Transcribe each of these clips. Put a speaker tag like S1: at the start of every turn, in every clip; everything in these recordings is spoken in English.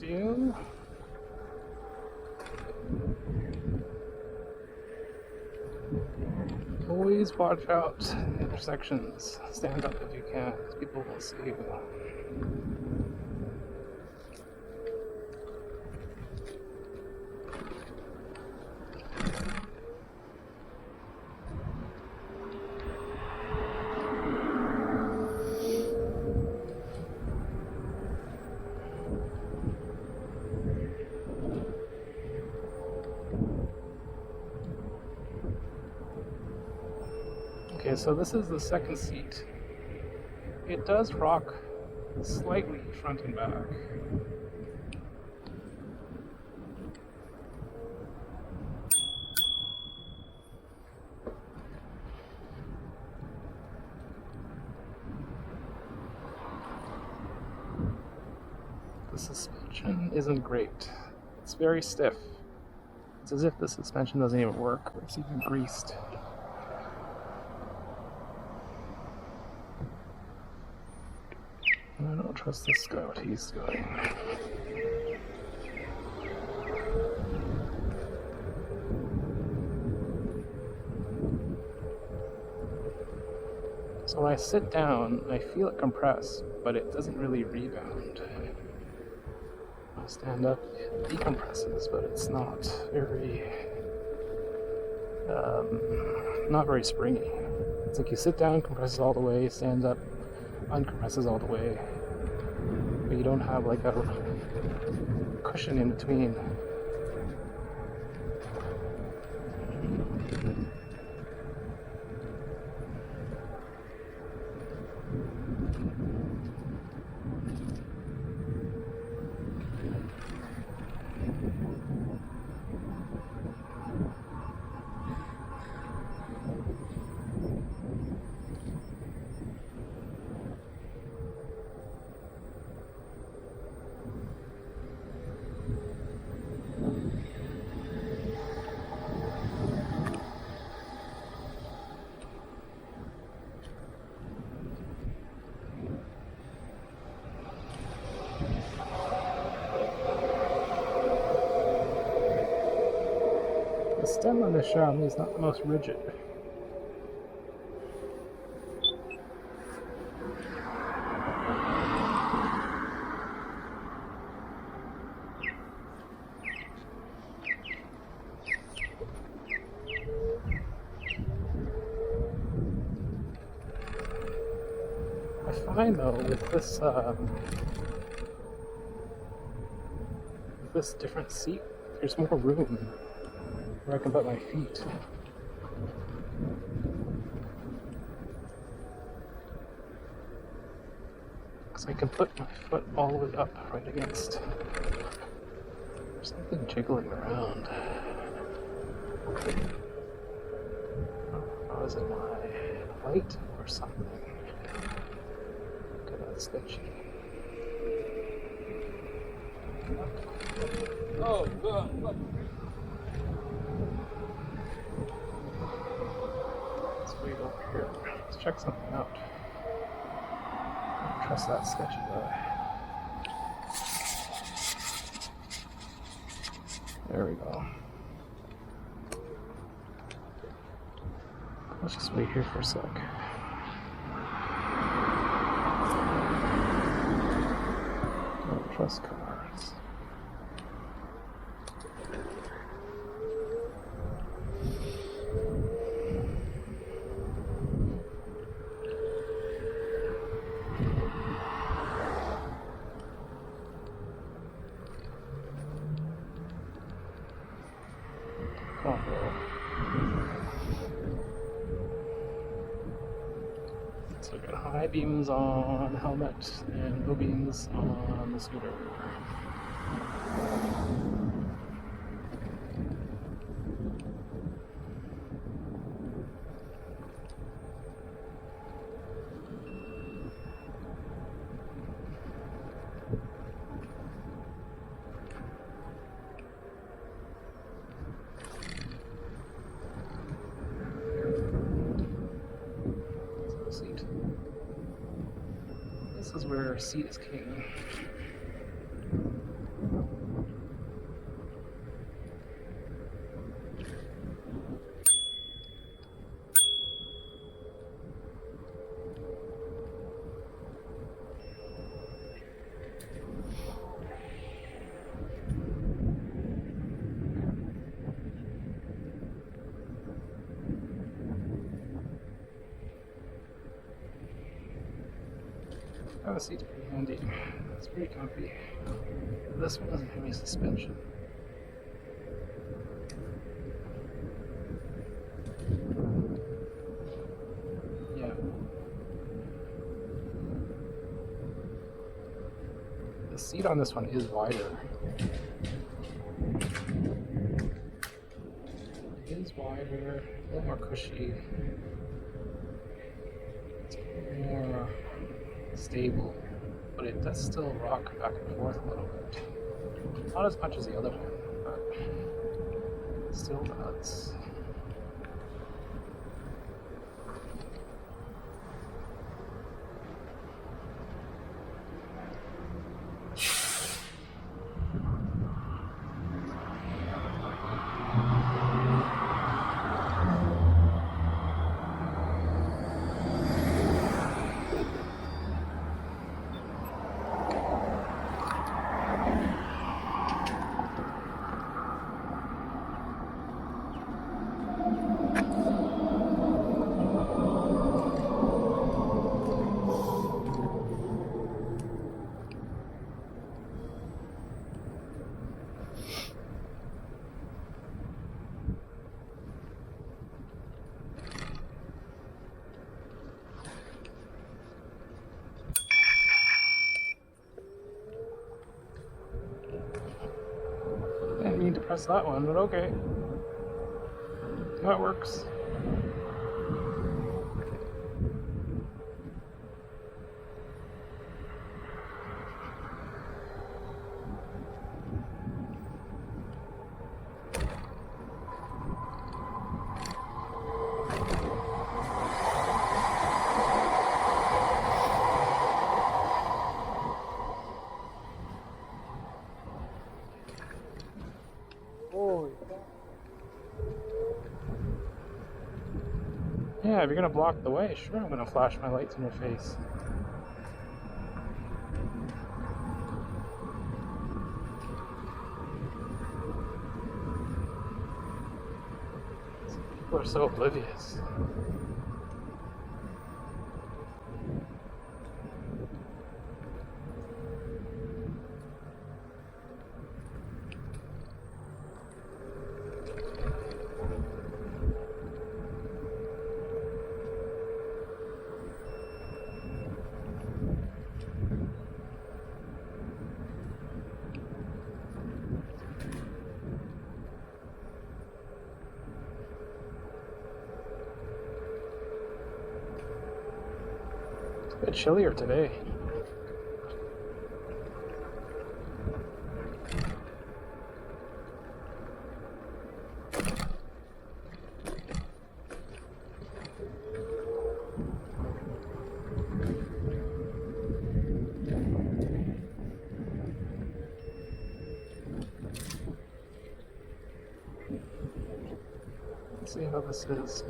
S1: view. Always watch out in intersections. Stand up if you can, because people will see you. Okay, so this is the second seat. It does rock slightly front and back. The suspension isn't great. It's very stiff. It's as if the suspension doesn't even work, or it's even greased. I don't trust this guy, what he's doing. So when I sit down, I feel it compress, but it doesn't really rebound. When I stand up, it decompresses, but it's not very springy. It's like you sit down, compresses all the way, stands up, uncompresses all the way, but you don't have like a cushion in between. The stem on this Xiaomi is not the most rigid. I find though with this different seat, there's more room where I can put my feet. Because I can put my foot all the way up right against. There's something jiggling around. Oh, is it my light or something? Look at that sketchy.
S2: Oh, God, look.
S1: Let's wait over here. Let's check something out. I don't trust that sketchy guy. There we go. Let's just wait here for a sec. Don't trust cards. So we got high beams on the helmet and low beams on the scooter. Seat. This is where seat is king. Oh, the seat's pretty handy. It's pretty comfy. This one doesn't have any suspension. Yeah. The seat on this one is wider. It is wider, a little more cushy. It's more stable, but it does still rock back and forth a little bit. Not as much as the other one, but it still does. Didn't mean to press that one, but okay. That works. Yeah, if you're gonna block the way, sure, I'm gonna flash my lights in your face. People are so oblivious. It's a bit chillier today. Let's see how this is.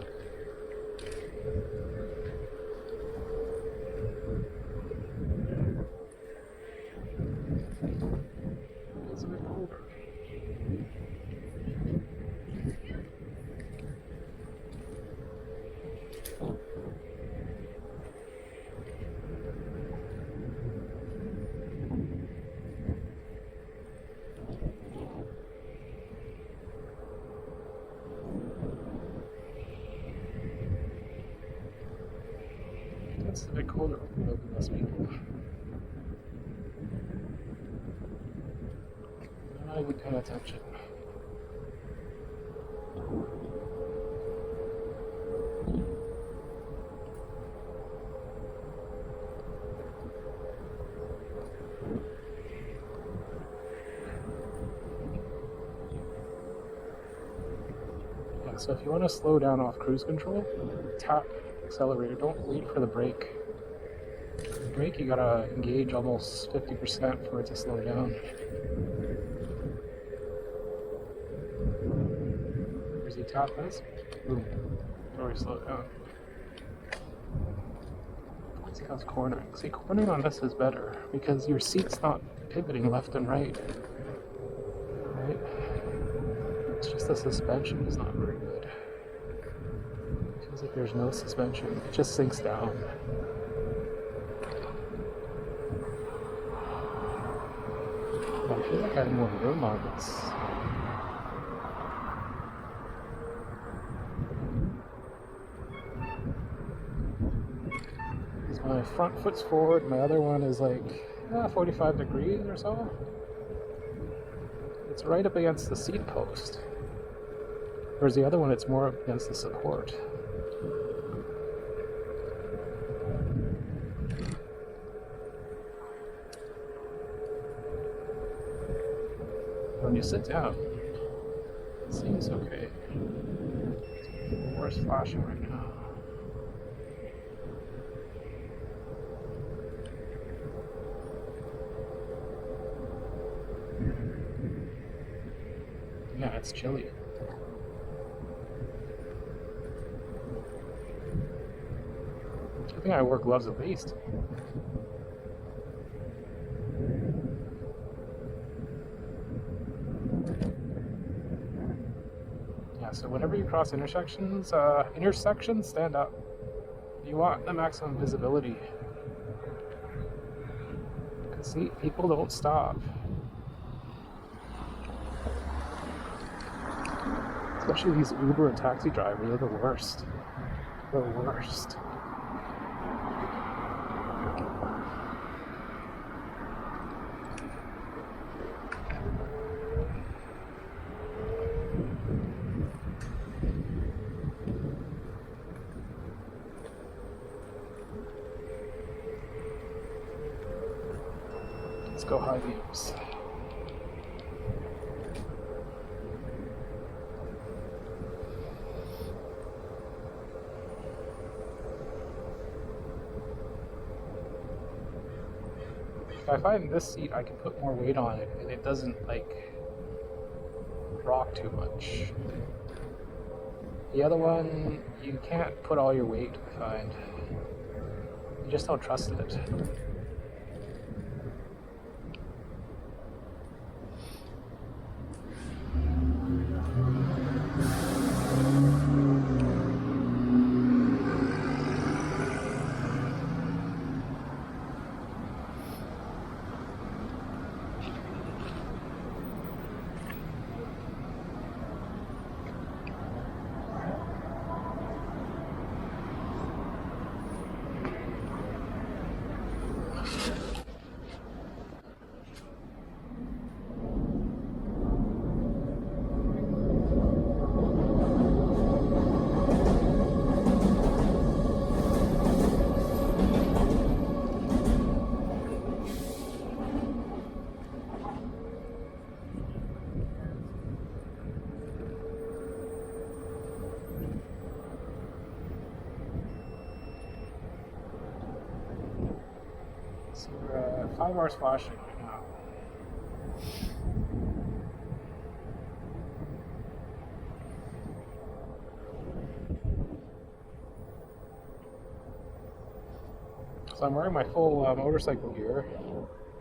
S1: It's a bit colder. It's a bit colder than most people. I'm not even paying attention. Yeah, so if you want to slow down off cruise control, tap accelerator. Don't wait for the brake. The brake, you gotta engage almost 50% for it to slow down. As you tap this, boom, already slowed down. Let's see how it's cornering. See, cornering on this is better because your seat's not pivoting left and right. Right? It's just the suspension is not very good. Feels like there's no suspension. It just sinks down. I feel like I had more room on this. Because my front foot's forward, my other one is like 45 degrees or so. It's right up against the seat post. Whereas the other one, it's more up against the support. When you sit down, it seems okay. Where's flashing right now? Yeah, it's chilly. I think I wore gloves at least. Yeah, so whenever you cross intersections, stand up. You want the maximum visibility. Because see, people don't stop. Especially these Uber and taxi drivers, they're the worst. The worst. Let's go high beams. If I find this seat, I can put more weight on it, and it doesn't like rock too much. The other one, you can't put all your weight, I find. You just don't trust it. So we're 5 hours flashing right now. So I'm wearing my full motorcycle gear,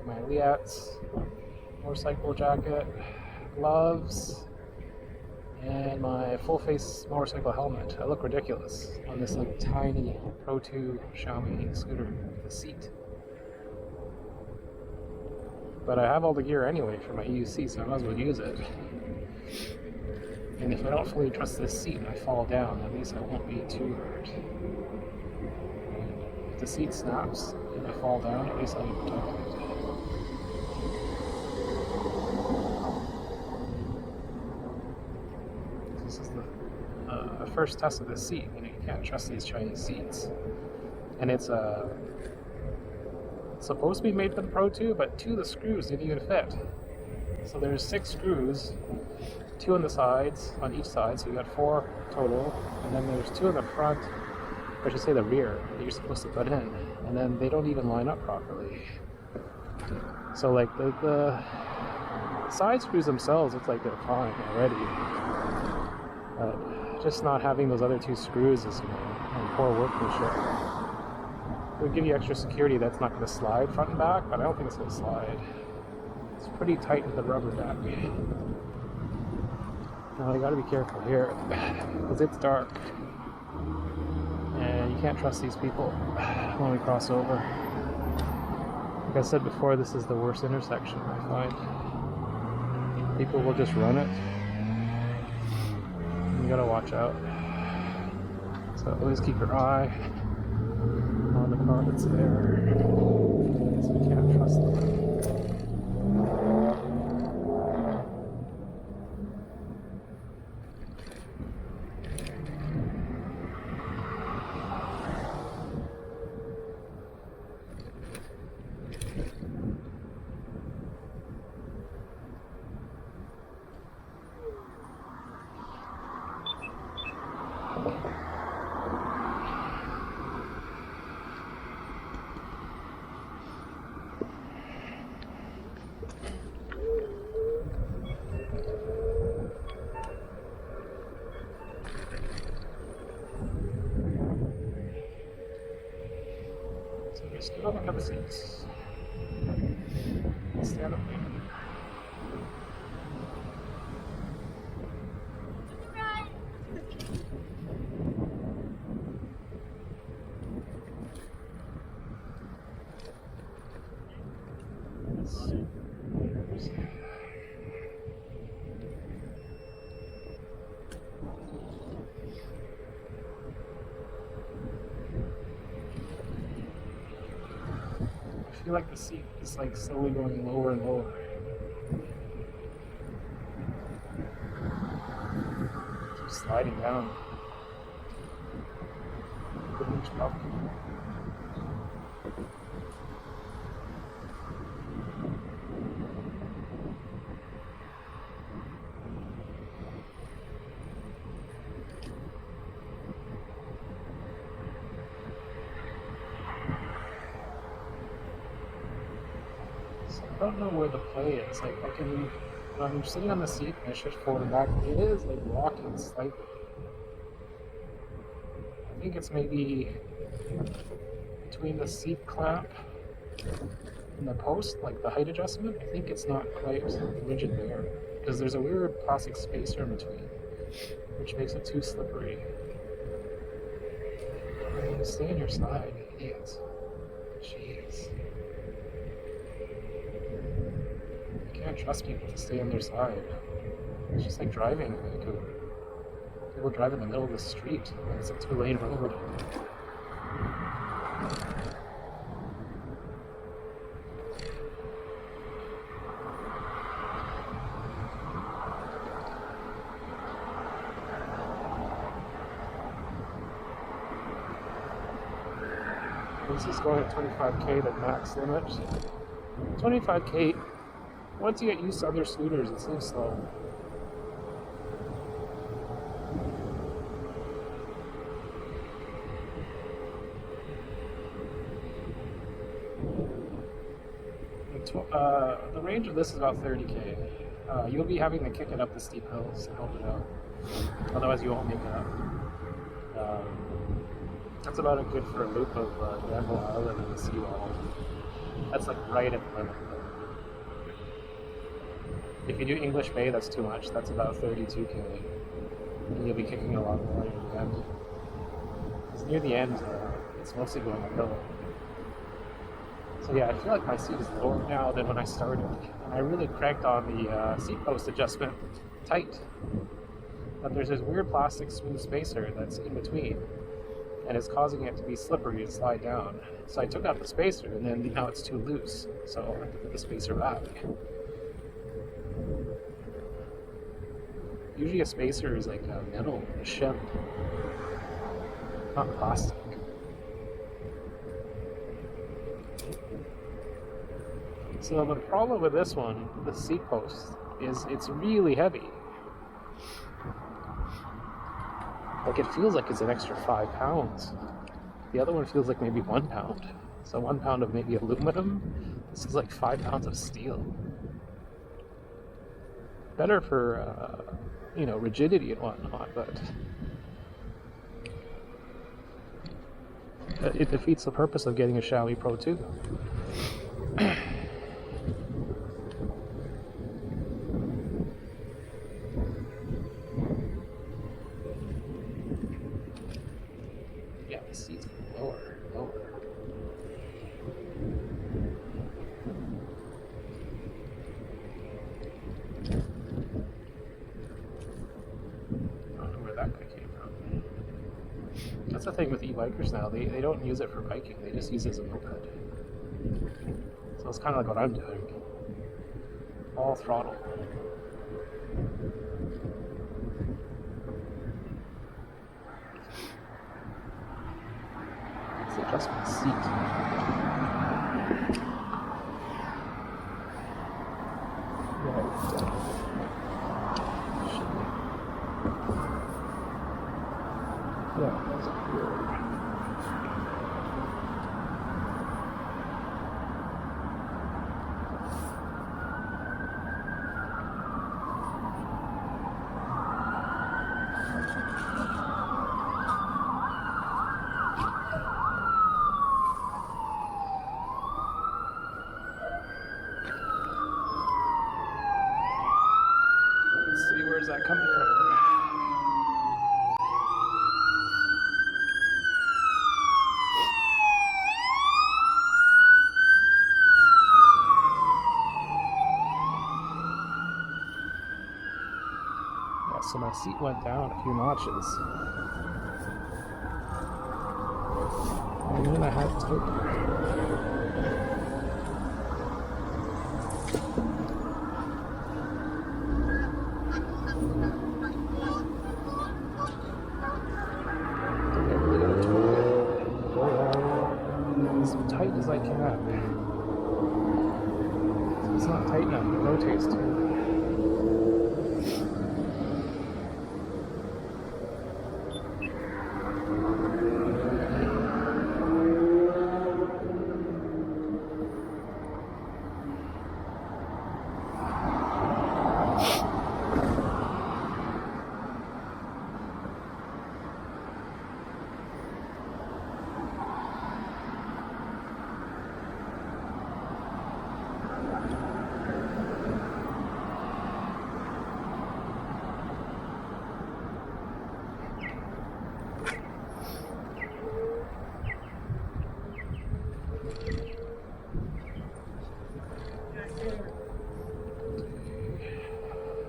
S1: my Liats, motorcycle jacket, gloves, and my full face motorcycle helmet. I look ridiculous on this like tiny Pro 2 Xiaomi scooter with a seat. But I have all the gear anyway for my EUC, so I might as well use it. And if I don't fully trust this seat and I fall down, at least I won't be too hurt. If the seat snaps and I fall down, at least I'll be protected. This is the first test of this seat. You can't trust these Chinese seats. And it's supposed to be made for the Pro 2, but 2 of the screws didn't even fit. So there's 6 screws, 2 on the sides, on each side, so you got 4 total, and then there's 2 in the front, or I should say the rear, that you're supposed to put in, and then they don't even line up properly. So like the side screws themselves look like they're fine already, but just not having those other 2 screws is poor workmanship. It would give you extra security that's not going to slide front and back, but I don't think it's going to slide. It's pretty tight with the rubber back. Now you got to be careful here because it's dark and you can't trust these people when we cross over. Like I said before, this is the worst intersection I find. People will just run it. You gotta watch out. So always keep your eye on the car that's there. So you can't trust them. So just get on the cover seats. Stand up. I feel like the seat is like slowly going lower and lower. Keeps sliding down. I don't know where the play is. Like I can, when I'm sitting on the seat and I shift forward and back, it is like rocking slightly. I think it's maybe between the seat clamp and the post, like the height adjustment. I think it's not quite rigid there because there's a weird plastic spacer in between, which makes it too slippery. Stay on your side, idiots. Jeez. I can't trust people to stay on their side. It's just like driving in Vancouver. People drive in the middle of the street. It's a 2-lane road. This is going at 25k, the max limit. 25k. Once you get used to other scooters, it seems slow. The range of this is about 30k. You'll be having to kick it up the steep hills to help it out. Otherwise, you won't make it up. That's about a good for a loop of Granville Island and the Seawall. That's like right at the limit. If you do English Bay, that's too much. That's about 32k. And you'll be kicking a lot more near the end. Because near the end, it's mostly going uphill. So yeah, I feel like my seat is lower now than when I started. And I really cranked on the seat post adjustment tight. But there's this weird plastic smooth spacer that's in between. And it's causing it to be slippery and slide down. So I took out the spacer, and then now it's too loose. So I have to put the spacer back. Usually a spacer is like a metal, a shim, not plastic. So the problem with this one, the seat post, is it's really heavy. Like it feels like it's an extra 5 pounds. The other one feels like maybe 1 pound. So 1 pound of maybe aluminum. This is like 5 pounds of steel. Better for, rigidity and whatnot, but it defeats the purpose of getting a Xiaomi Pro 2. Yeah, the seats lower. thing with e-bikers now. They don't use it for biking. They just use it as a moped. So it's kind of like what I'm doing. All throttle. Let's adjust my seat. Yeah, that's weird. Let's see, where's that coming from? So my seat went down a few notches. And then I had to take as tight as I can. So it's not tight enough, it rotates too.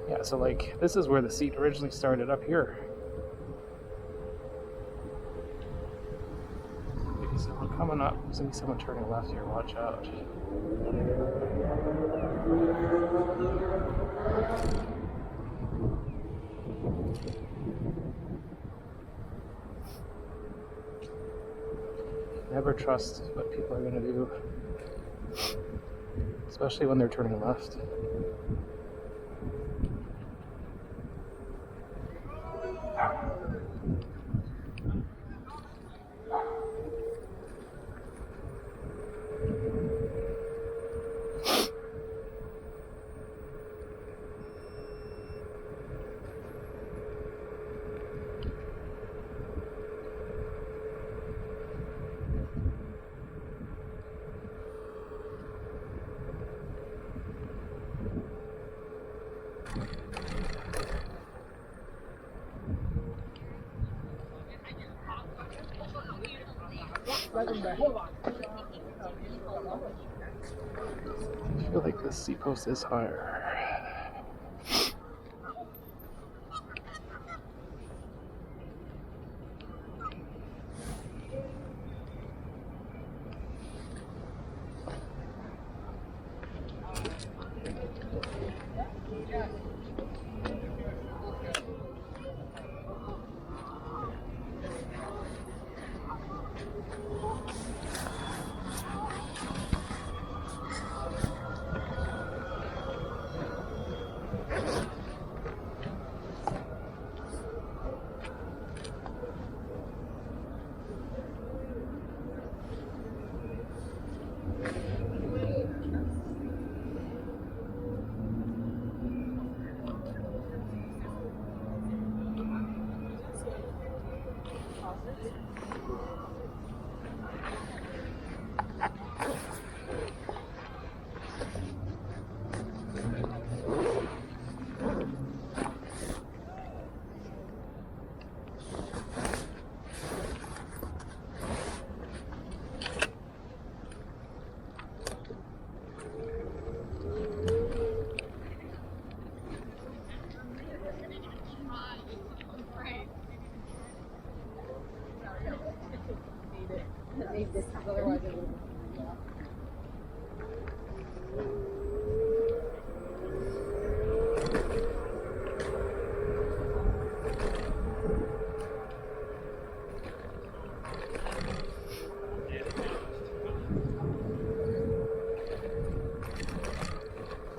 S1: Yeah, so like, this is where the seat originally started, up here. Okay, so we're coming up. There's gonna be someone turning left here, watch out. Never trust what people are gonna do, especially when they're turning left. I feel like this seat post is higher.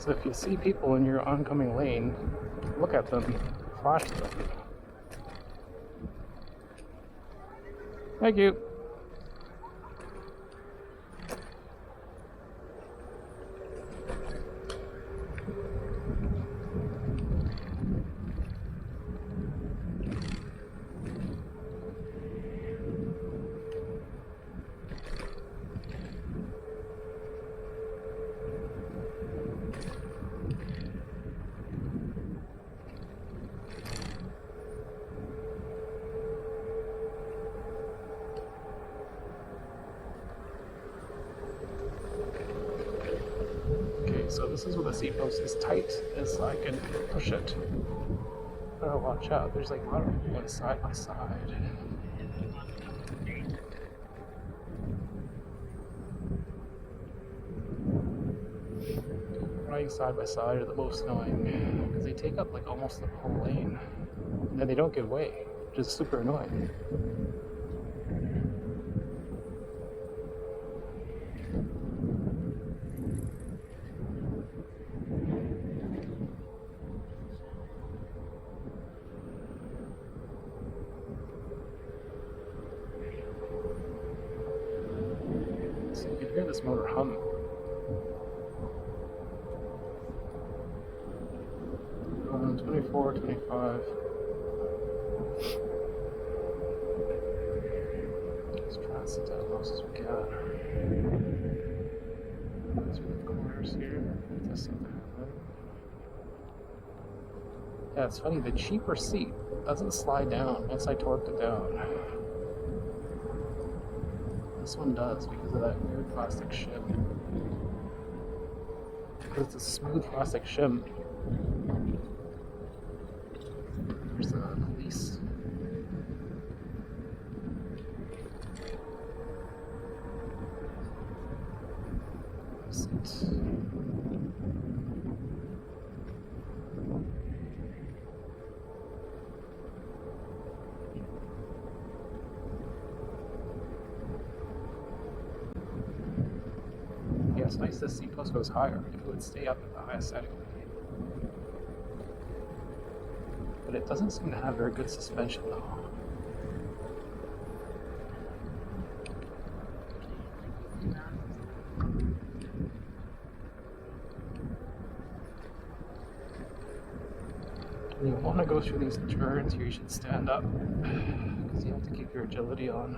S1: So if you see people in your oncoming lane, look at them, flash them. Thank you. So this is where the seat post is tight as I can push it. Oh, watch out, there's like a lot of people going side by side. Riding side by side are the most annoying because they take up like almost the whole lane and then they don't give way, which is super annoying. So you can hear this motor hum. On 24, 25. Just try to sit down as close as we can. Through the corners here. This and that. Yeah, it's funny, the cheaper seat doesn't slide down once I torqued it down. This one does because of that weird plastic shim. Because it's a smooth plastic shim. There's the police. Seat. Yeah, it's nice the seat post goes higher. If it would stay up at the highest setting. But it doesn't seem to have very good suspension though. When you want to go through these turns here, you should stand up because you have to keep your agility on.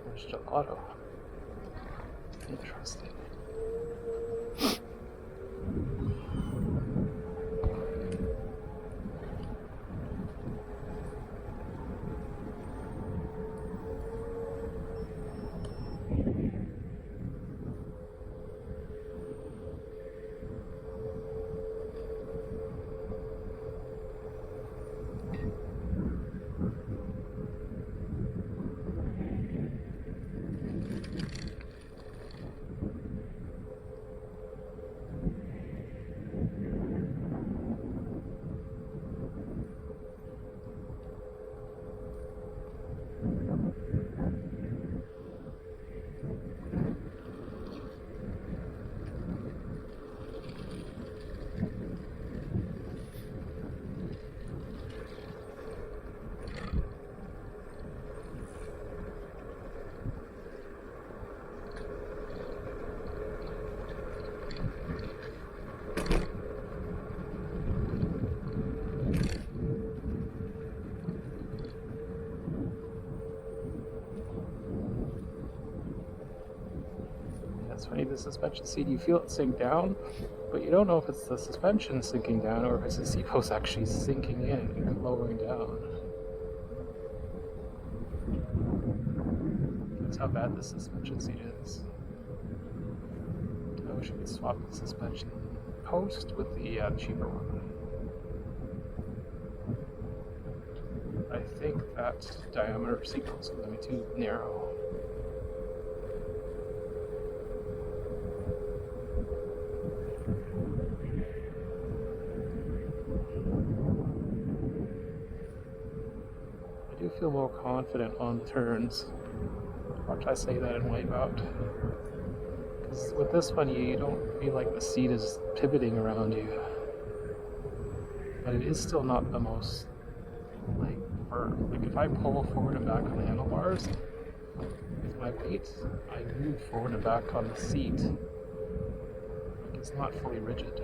S1: There's gelato. Interesting. It's funny, the suspension seat, you feel it sink down, but you don't know if it's the suspension sinking down or if it's the seat post actually sinking in and lowering down. That's how bad the suspension seat is. I wish I could swap the suspension post with the cheaper one. I think that diameter seat post is going to be too narrow. I do feel more confident on turns. Watch I say that in Wipeout. Because with this one, you don't feel like the seat is pivoting around you, but it is still not the most like firm. Like if I pull forward and back on the handlebars with my weight, I move forward and back on the seat. Like it's not fully rigid.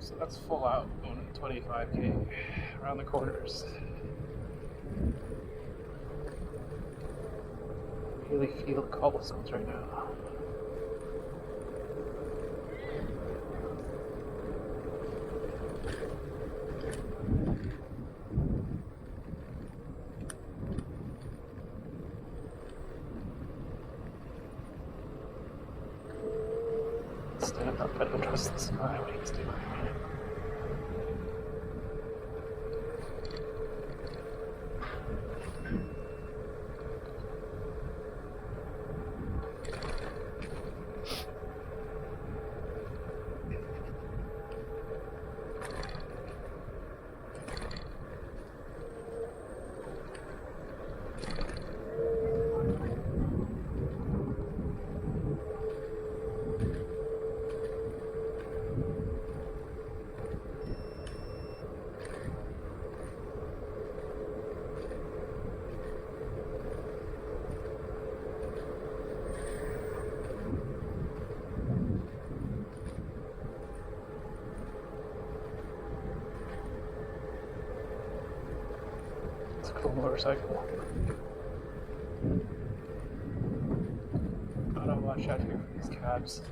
S1: So that's full out, going at 25k around the corners. Really feel the cobblestones right now. Stand up, I don't trust this guy, what he's doing. It's a cool motorcycle. Gotta watch out here for these cabs.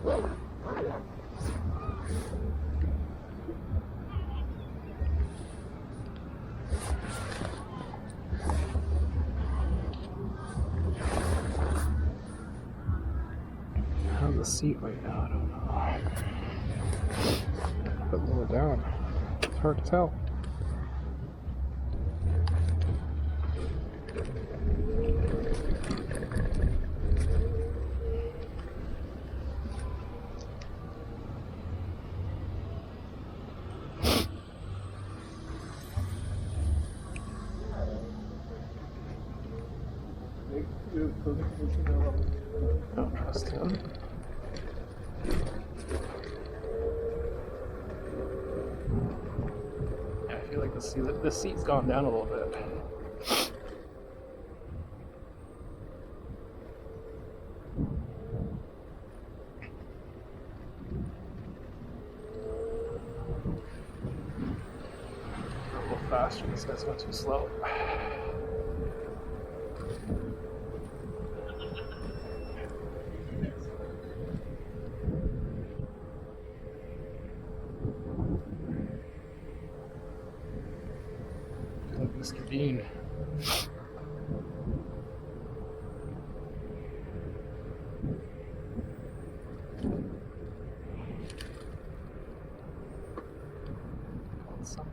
S1: How's the seat right now? I don't know. Put it lower down. It's hard to tell. Don't trust him. Yeah, I feel like the seat's gone down a little bit. A little faster. This guy's going too slow. Mr. Bean. Something.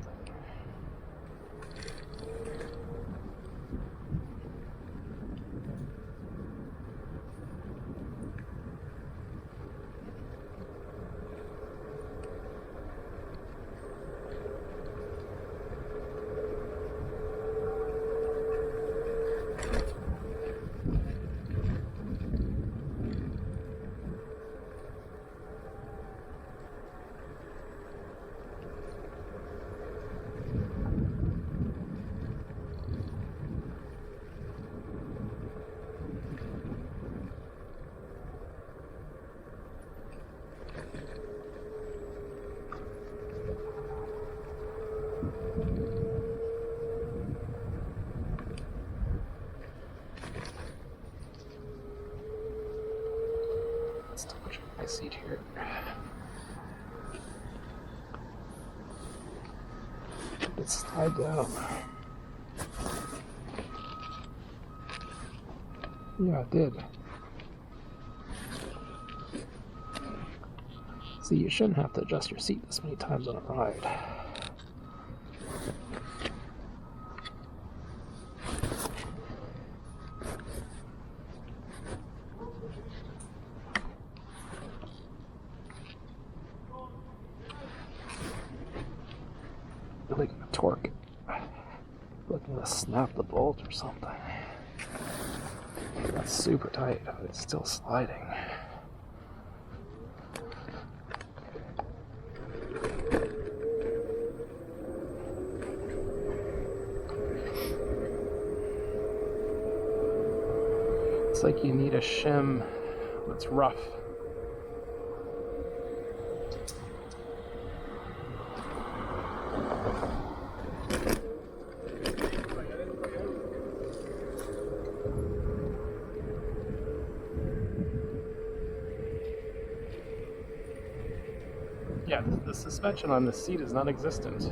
S1: Let's double check my seat here. It's tied down. Yeah, it did. See, you shouldn't have to adjust your seat this many times on a ride. Really gonna torque it. Looking to snap the bolt or something. That's super tight, but it's still sliding. It's like you need a shim that's rough. Yeah, the suspension on the seat is non-existent.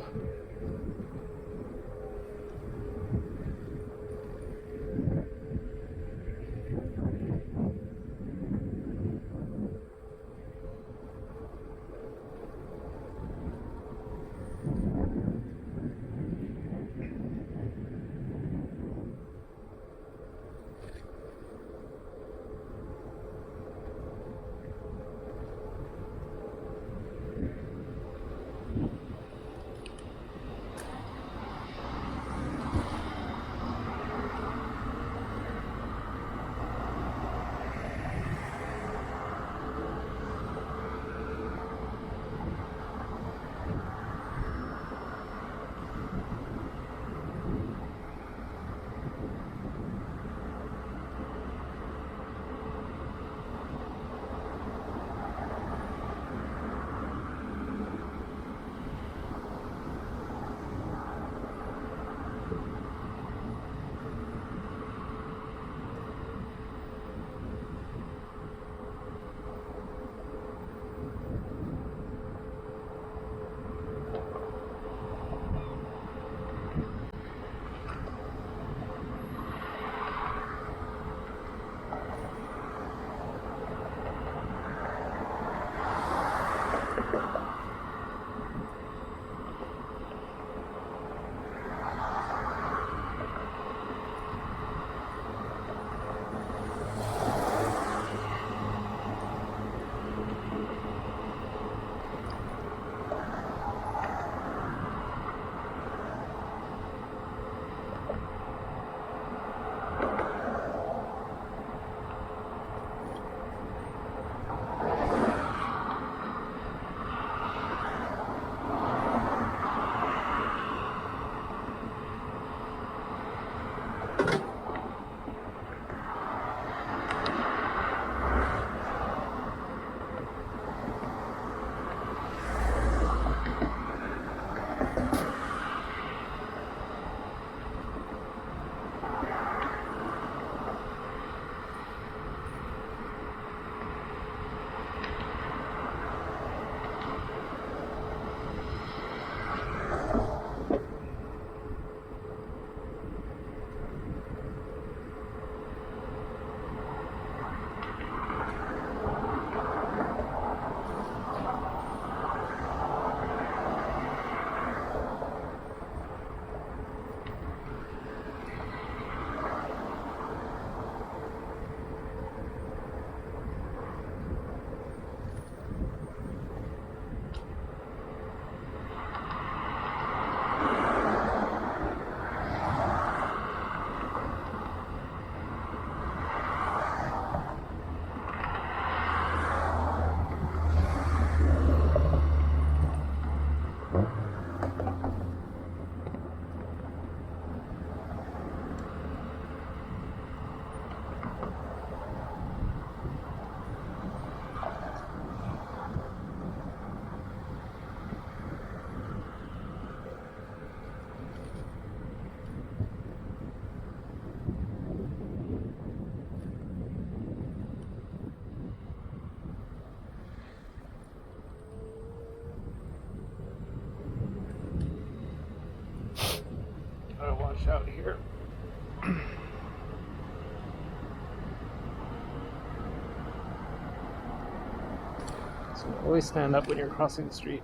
S1: So always stand up when you're crossing the street.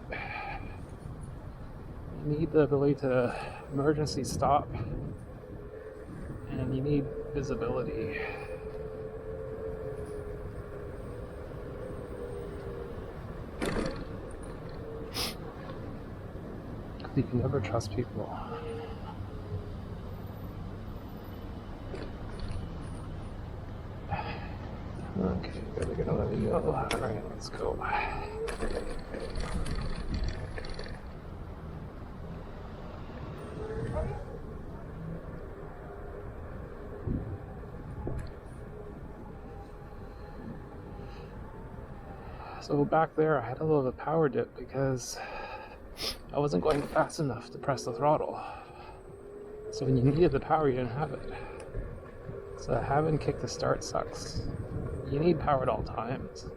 S1: You need the ability to emergency stop, and you need visibility. You can never trust people. Okay, gotta get another yellow. Alright, let's go. So back there, I had a little of a power dip because I wasn't going fast enough to press the throttle. So when you needed the power, you didn't have it. So having kick to start sucks. You need power at all times.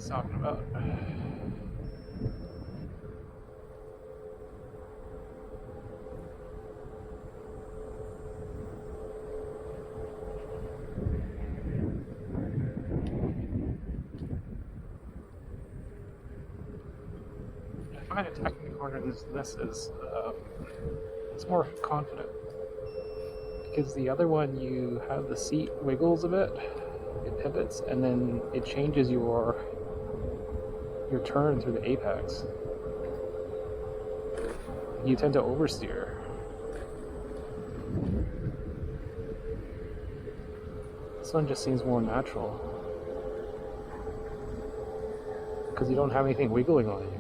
S1: Talking about. I find attacking the corner in this is it's more confident, because the other one you have the seat wiggles a bit, it pivots, and then it changes your turn through the apex. You tend to oversteer. This one just seems more natural because you don't have anything wiggling on you.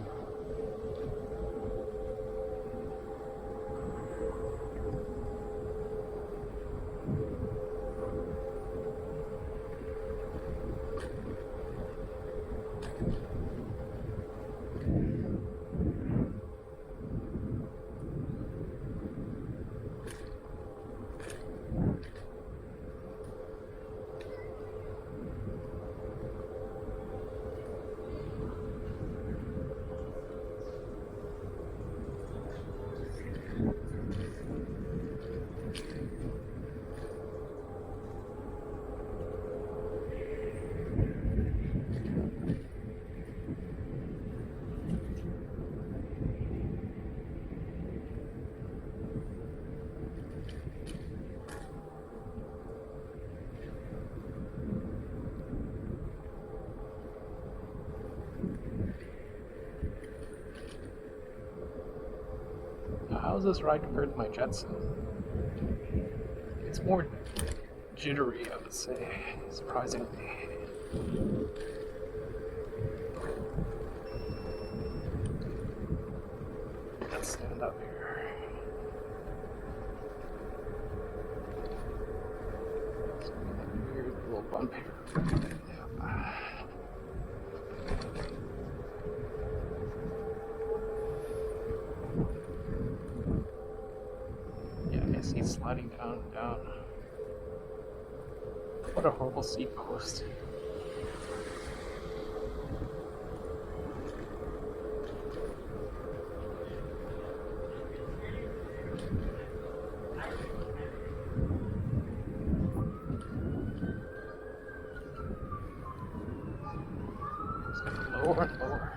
S1: How's this ride compared to my Jetson? It's more jittery, I would say, surprisingly. Let's stand up here. It's gonna be that weird little bump here. He's sliding down. What a horrible seat post. It's getting lower and lower.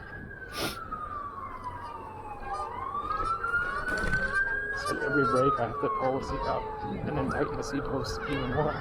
S1: So every break I have to pull the seat up and then tighten the seat post even more.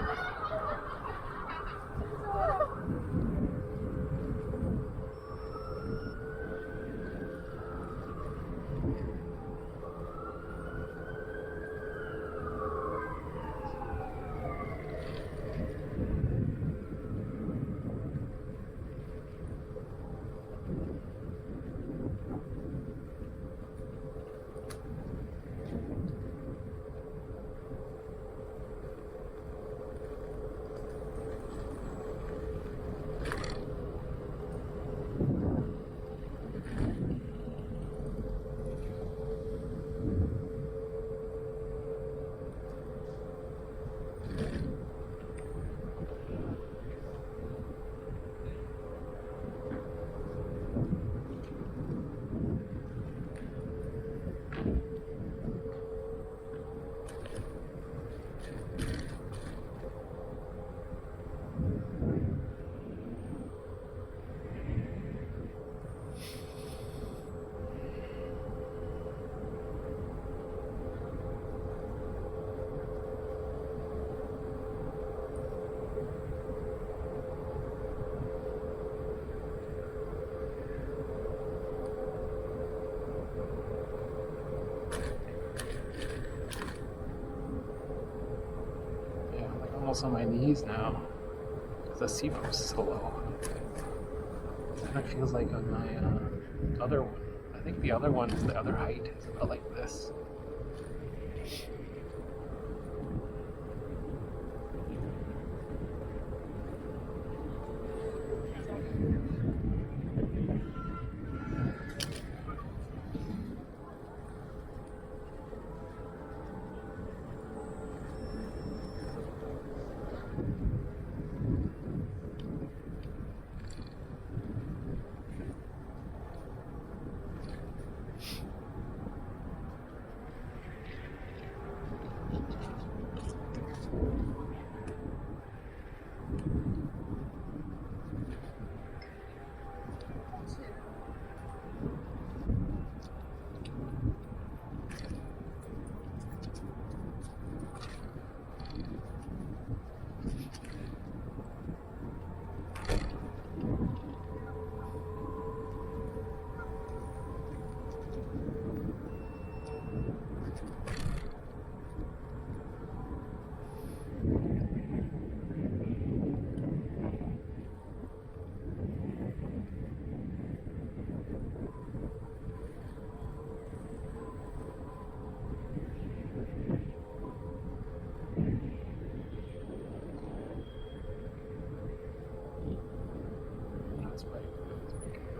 S1: almost on my knees now because the seat post is so low. And it feels like on my other one. I think the other one is the other height. It's about like this.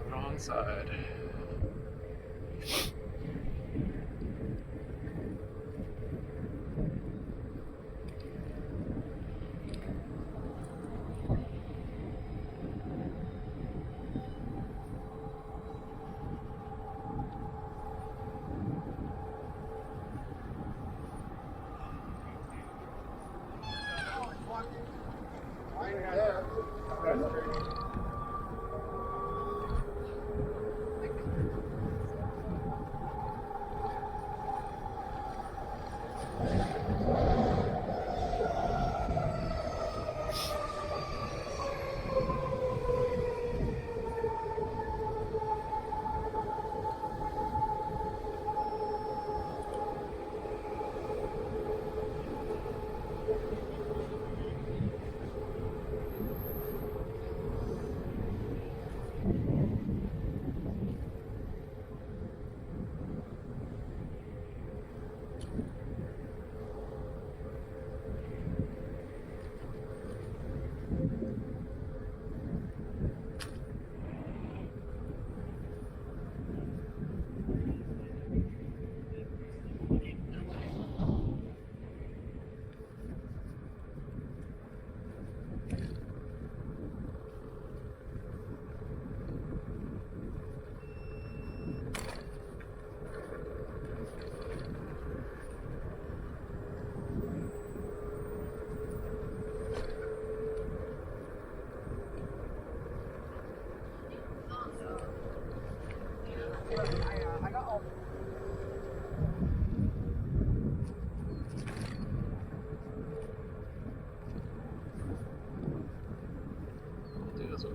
S1: Wrong side.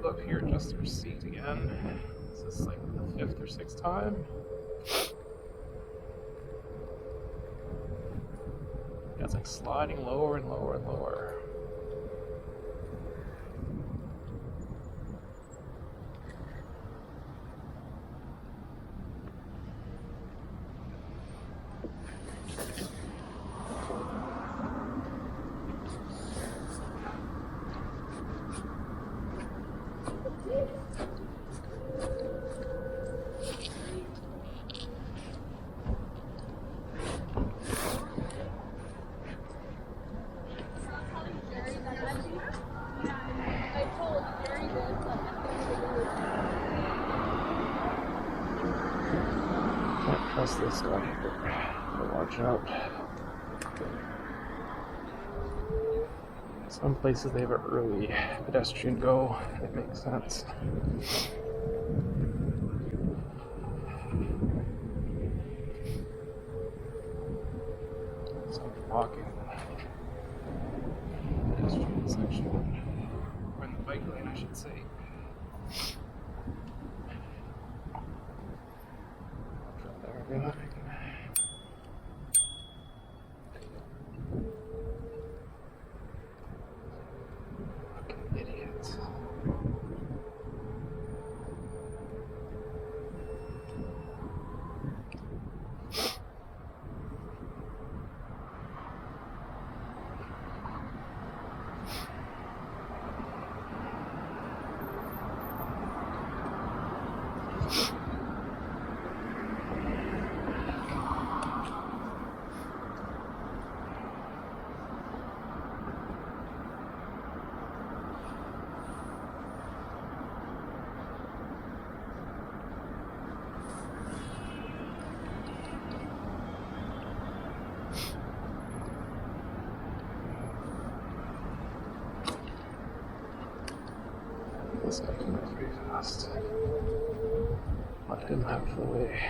S1: Up here, adjust your seat again. This is like the 5th or 6th time. Yeah, it's like sliding lower and lower and lower. Trust this guy here. Watch out. Some places they have an early pedestrian go. It makes sense. Some walking pedestrian section. Or in the bike lane, I should say. There. This guy came up pretty fast. Left him half the way.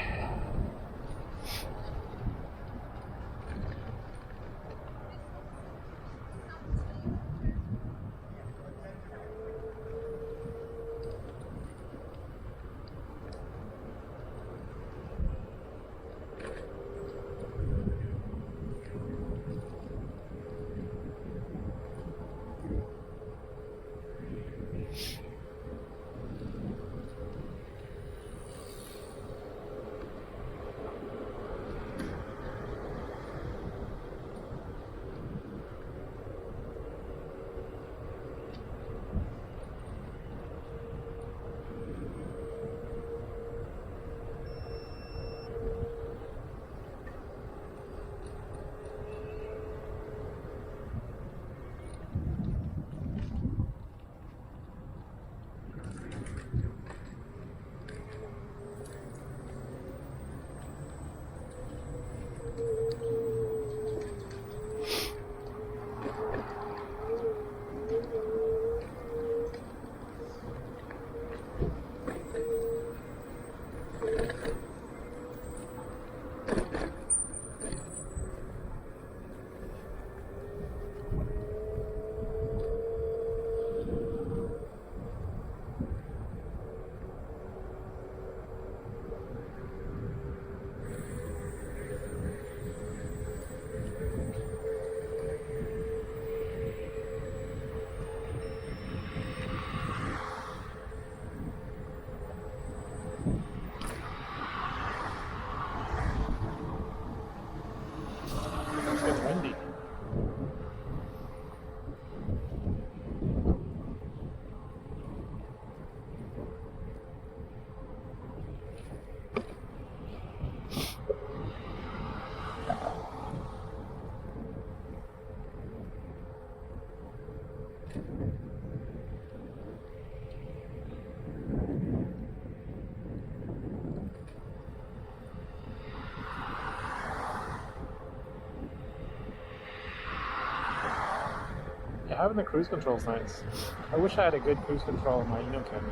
S1: Windy. Yeah, having the cruise control is nice. I wish I had a good cruise control in my Enokim.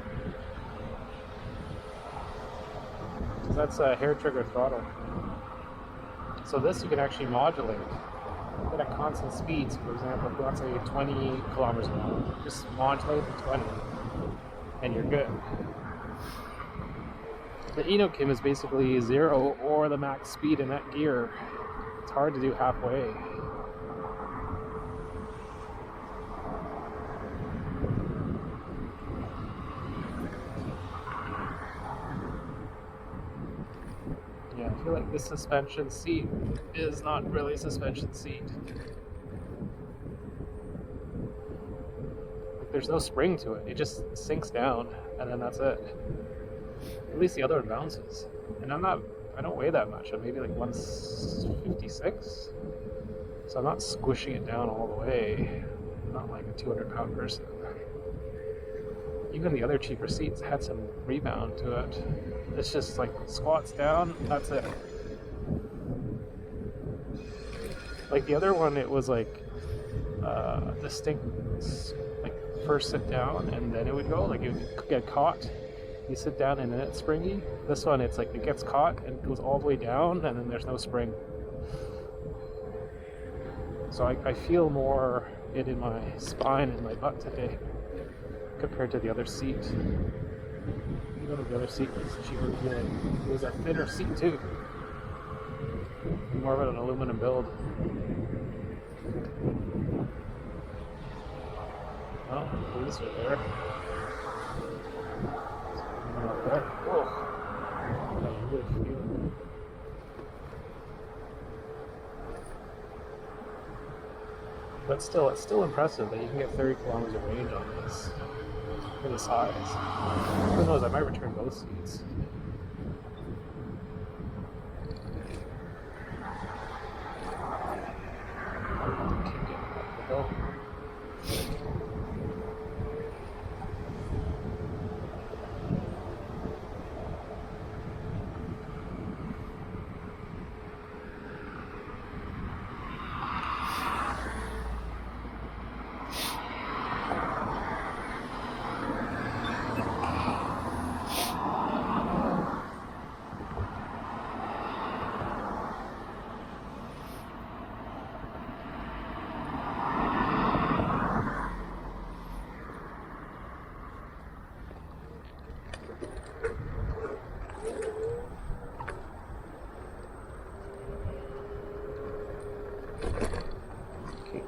S1: Because that's a hair trigger throttle. So this you can actually modulate at a constant speed. So for example, if you want to say 20 kilometers an hour, just modulate to 20 and you're good. The Enokim is basically 0 or the max speed in that gear. It's hard to do halfway. Yeah, I feel like this suspension seat is not really a suspension seat. Like, there's no spring to it. It just sinks down and then that's it. At least the other one bounces. And I don't weigh that much. I'm maybe like 156. So I'm not squishing it down all the way. I'm not like a 200-pound person. Even the other cheaper seats had some rebound to it. It's just like squats down, that's it. Like the other one, it was like distinct, like first sit down and then it would go, like it would get caught. You sit down and then it's springy. This one, it's like it gets caught and goes all the way down and then there's no spring. So I feel more it in my spine and my butt today compared to the other seat. Even though the other seat was cheaper feeling. It was a thinner seat too. More of an aluminum build. Oh, the police are there. Up there. Whoa. That was really feeling. But still, it's still impressive that you can get 30 kilometers of range on this for the size. Who knows, I might return both seats. Keep getting up the hill.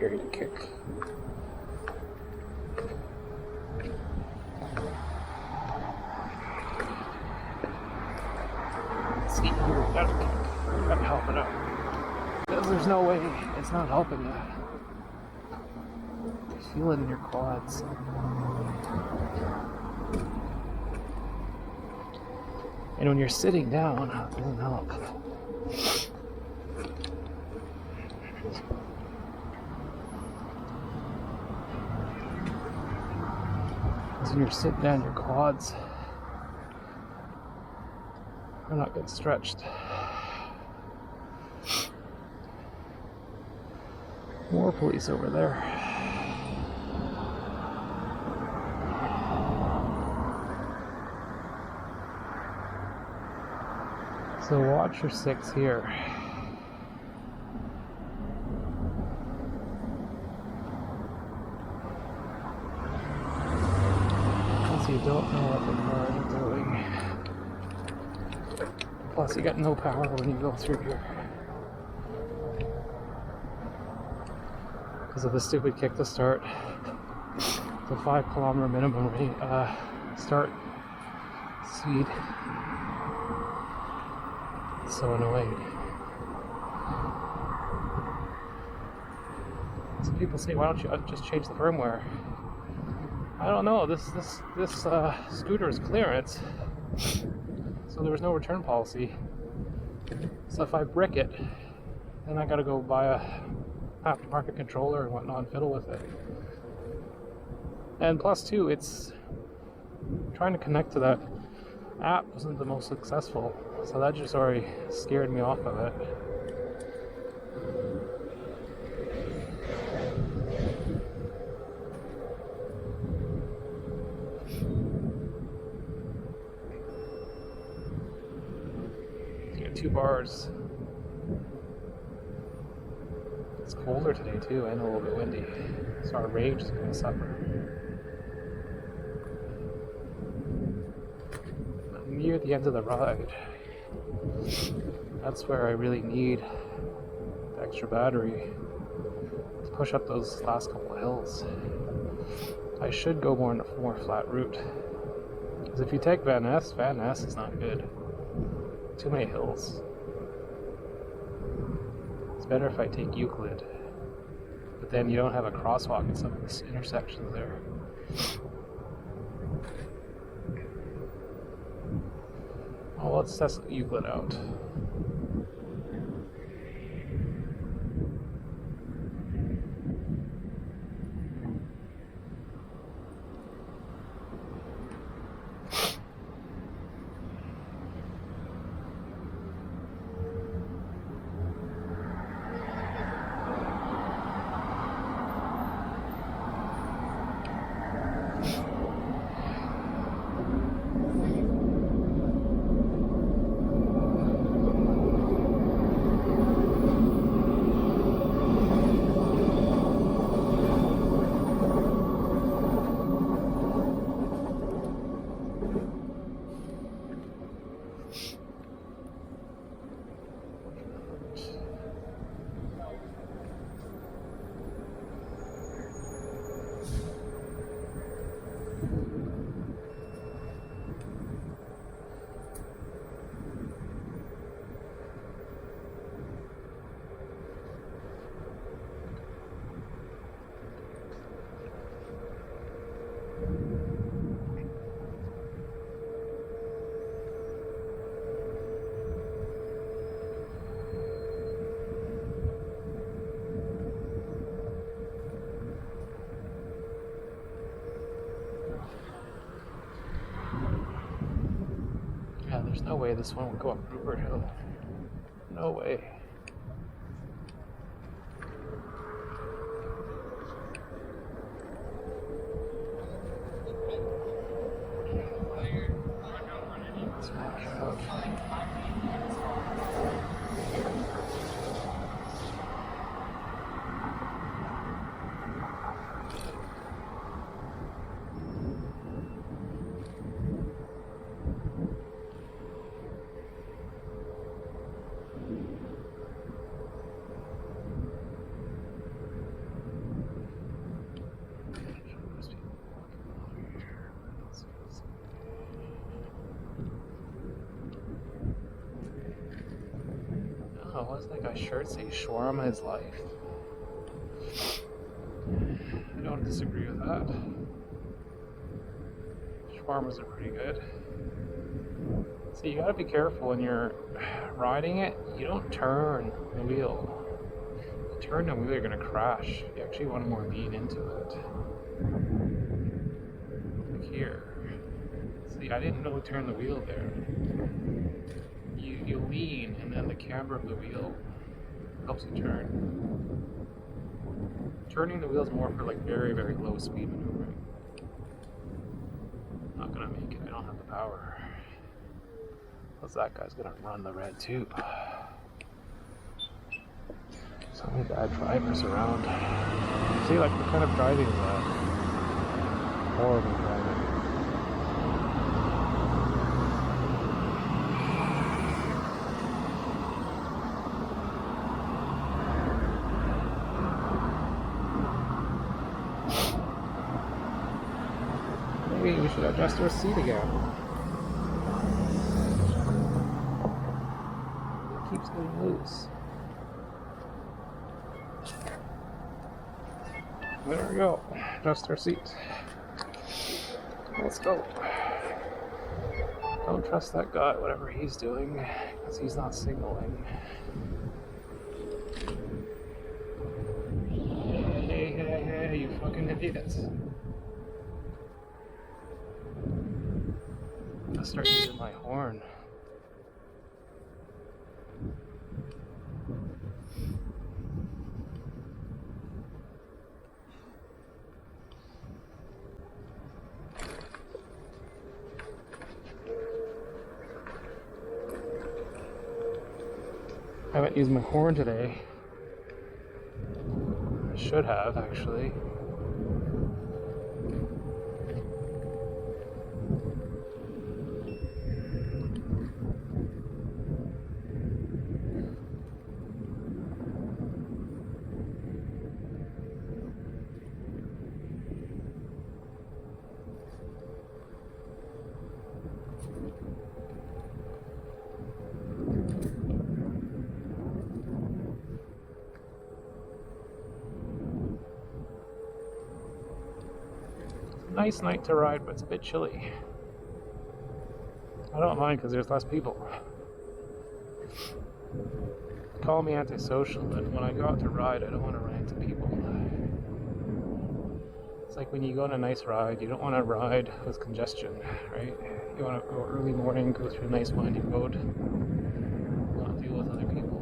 S1: scary to kick. See, here, gotta kick. Gotta help it out. Because there's no way it's not helping you. Feel it in your quads. And when you're sitting down, it doesn't help. Because when you're sitting down, your quads are not getting stretched. More police over there. So watch your 6 here. Because you don't know what the cars are doing. Plus you got no power when you go through here. Because of the stupid kick to start. The 5 kilometer minimum rate, start speed. So annoying. Some people say, why don't you just change the firmware? I don't know. This scooter is clearance, so there was no return policy. So if I brick it, then I gotta go buy a aftermarket controller and whatnot and fiddle with it. And plus two, it's trying to connect to that app wasn't the most successful, so that just already scared me off of it. You got 2 bars. It's colder today too, and a little bit windy, so our range is going to suffer. Near the end of the ride, that's where I really need the extra battery to push up those last couple of hills. I should go more flat route, because if you take Van Ness is not good. Too many hills. It's better if I take Euclid, but then you don't have a crosswalk at some of these intersections there. Well, let's test Euclid out. Yeah, there's no way this one will go up Rupert Hill. No way. Smash out. Why does that guy's shirt say shawarma is life? I don't disagree with that. Shawarmas are pretty good. See, you gotta be careful when you're riding it. You don't turn the wheel. If you turn the wheel, you're gonna crash. You actually want to more lean into it. Like here. See, I didn't really turn the wheel there. You lean, and then the camber of the wheel helps you turn. Turning the wheel is more for like very, very low speed maneuvering. Not gonna make it. I don't have the power. Plus, that guy's gonna run the red too. So many bad drivers around. See, like, what kind of driving is that? Horrible driving. Maybe we should adjust our seat again. It keeps getting loose. There we go. Adjust our seat. Let's go. Don't trust that guy, whatever he's doing, because he's not signaling. Hey, you fucking idiots. I'll start using my horn. I haven't used my horn today. I should have, actually. Nice night to ride, but it's a bit chilly. I don't mind because there's less people. Call me antisocial, but when I go out to ride, I don't want to run into people. It's like when you go on a nice ride, you don't want to ride with congestion, right? You want to go early morning, go through a nice windy road, not deal with other people.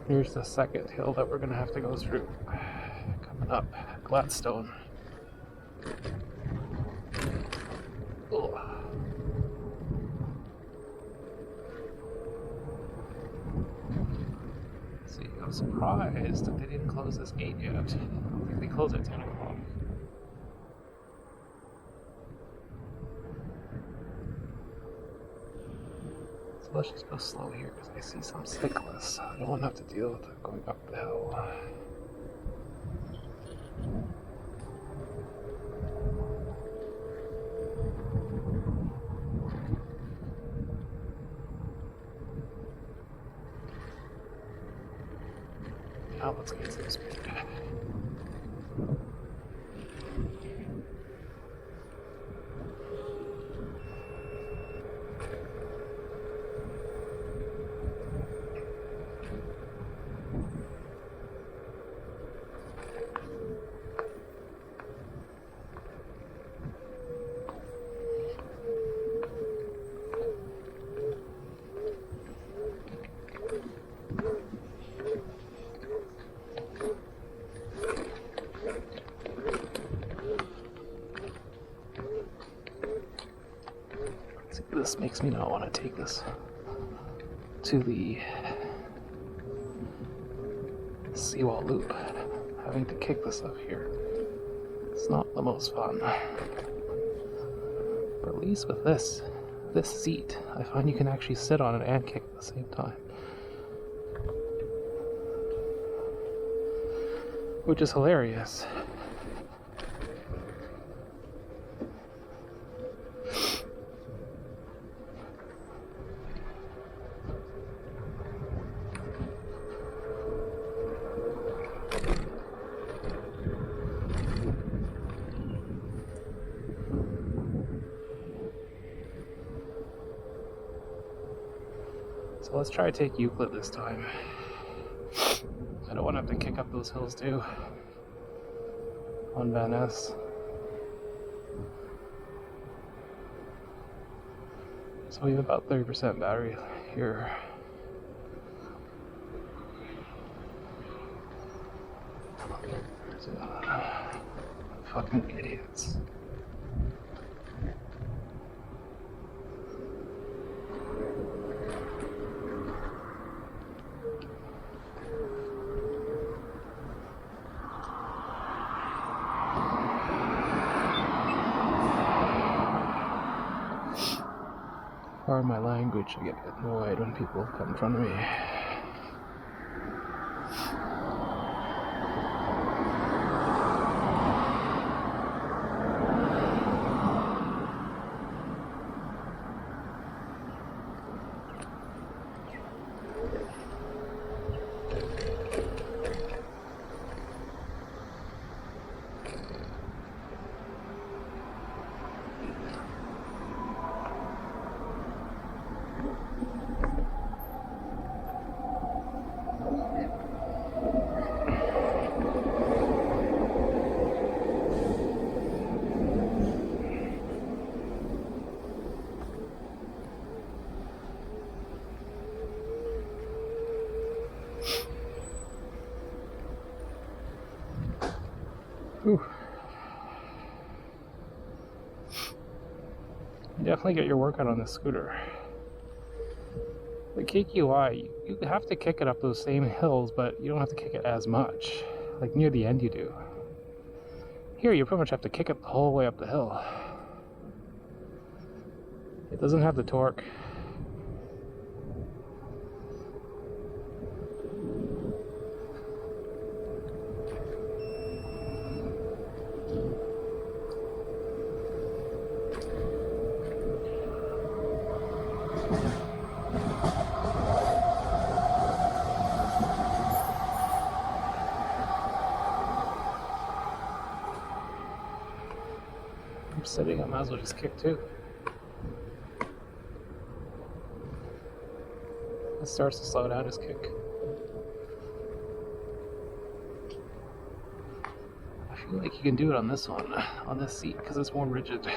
S1: Here's the second hill that we're going to have to go through. Coming up, Gladstone. Ugh. See, I'm surprised that they didn't close this gate yet. I don't think they close at 10 o'clock. Let's just go slow here because I see some cyclists. I don't want to have to deal with them going up the hill. Now let's get some speed. This makes me not want to take this to the Seawall Loop. having to kick this up here. It's not the most fun. But at least with this seat, I find you can actually sit on it and kick at the same time. Which is hilarious. So let's try to take Euclid this time. I don't want to have to kick up those hills too on Van Ness. So we have about 30% battery here. Fucking idiots. Pardon my language, I get annoyed when people come in front of me. Whew. Definitely get your workout on this scooter. The KQI, you have to kick it up those same hills, but you don't have to kick it as much. Like near the end you do. Here you pretty much have to kick it the whole way up the hill. It doesn't have the torque. I'm sitting, I might as well just kick too. It starts to slow down, just kick. I feel like you can do it on this one, on this seat, because it's more rigid. The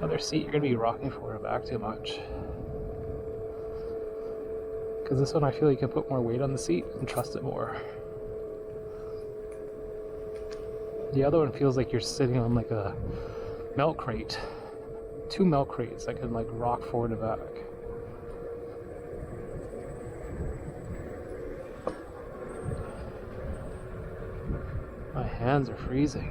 S1: other seat, you're going to be rocking forward and back too much. Because this one, I feel you can put more weight on the seat and trust it more. The other one feels like you're sitting on like a milk crate. 2 milk crates that can like rock forward and back. My hands are freezing.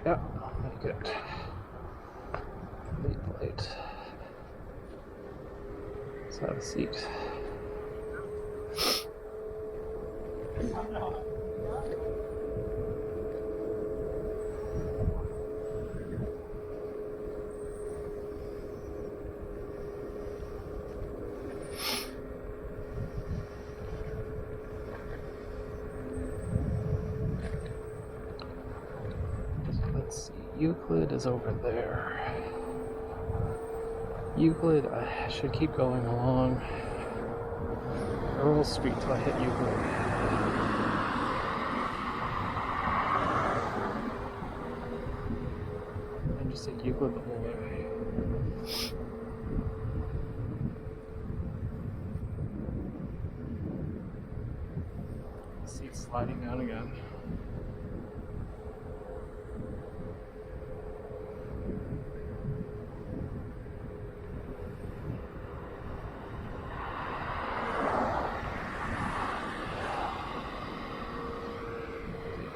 S1: Yeah, make it. Lead plate. Let's have a seat. Let's see, Euclid is over there. Euclid, I should keep going along. Earl Street till I hit Euclid. And just hit Euclid the whole way. See it sliding down again.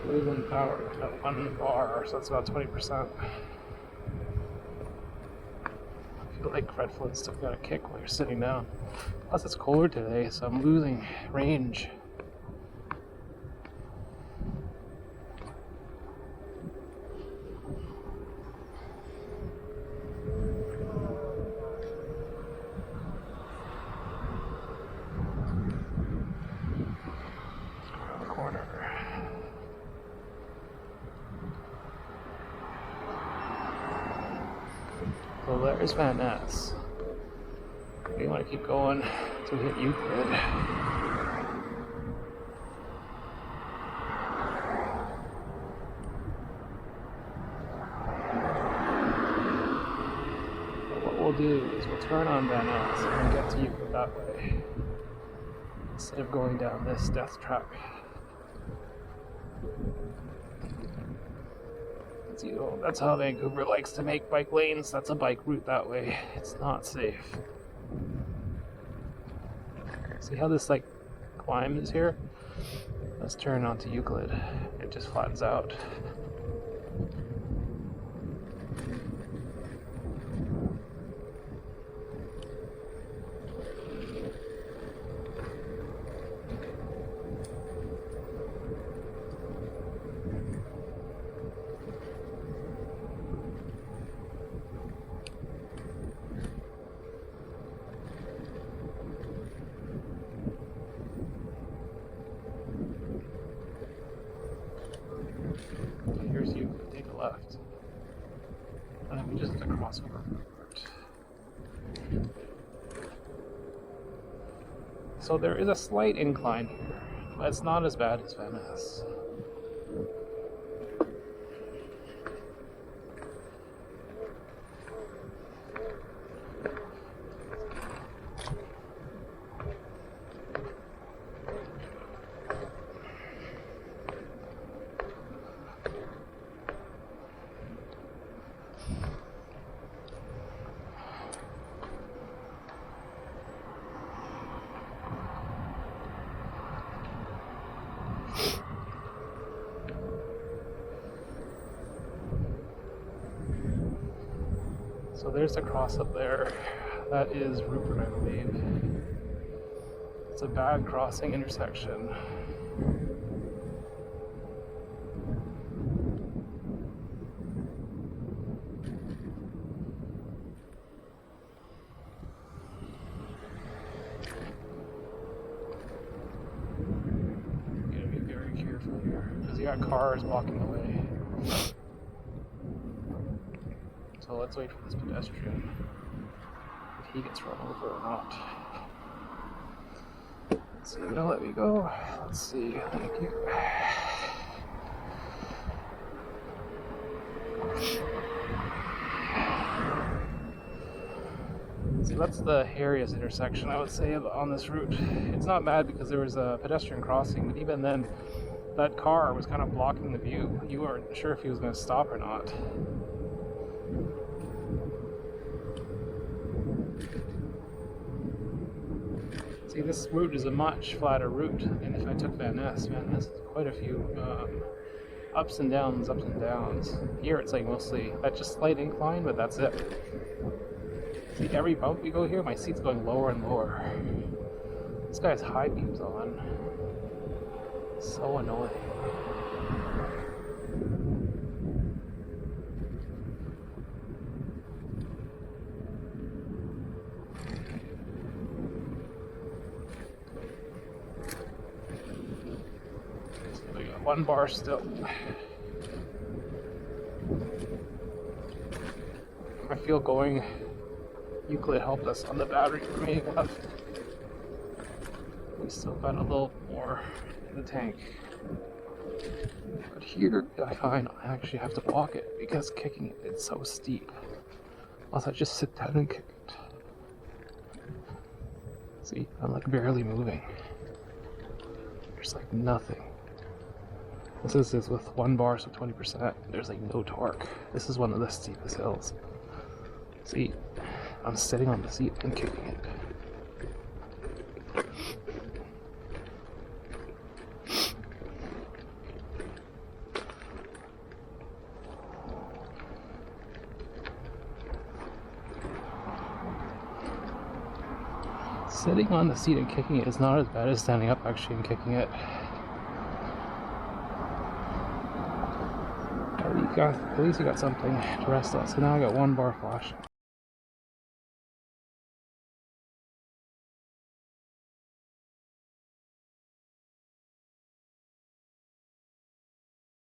S1: Losing power at 1 bar, so that's about 20%. I feel like Fred Flintstone got a kick while you're sitting down. Plus it's colder today, so I'm losing range. Around the corner. Well, there's Van Ness. We want to keep going to hit Euclid. But what we'll do is we'll turn on Van Ness and get to Euclid that way, instead of going down this death trap. You know, that's how Vancouver likes to make bike lanes. That's a bike route that way. It's not safe. See how this like climb is here? Let's turn onto Euclid. It just flattens out. Here's you, take a left. And then we just hit a crossover. So there is a slight incline here, but it's not as bad as Van Ness. So there's the cross up there. That is Rupert, I believe. It's a bad crossing intersection. You gotta be very careful here, because you got cars blocking the way. So let's wait for this pedestrian, if he gets run over or not. Is he gonna let me go? Let's see, thank you. So that's the hairiest intersection, I would say, on this route. It's not bad because there was a pedestrian crossing, but even then, that car was kind of blocking the view. You weren't sure if he was going to stop or not. See, this route is a much flatter route than if I took Van Ness. Van Ness has quite a few ups and downs, ups and downs. Here it's like mostly, that's just slight incline, but that's it. See, every bump we go here, my seat's going lower and lower. This guy has high beams on. So annoying. We got 1 bar still. I feel going Euclid helped us on the battery remaining left. We still got a little more in the tank. But here, I find I actually have to walk it because kicking it is so steep. Unless I just sit down and kick it. See, I'm like barely moving. There's like nothing. This is with 1 bar, so 20%. There's like no torque. This is one of the steepest hills. See, I'm sitting on the seat and kicking it. Sitting on the seat and kicking it is not as bad as standing up actually and kicking it. At least you got something to rest on. So now I got 1 bar flashing.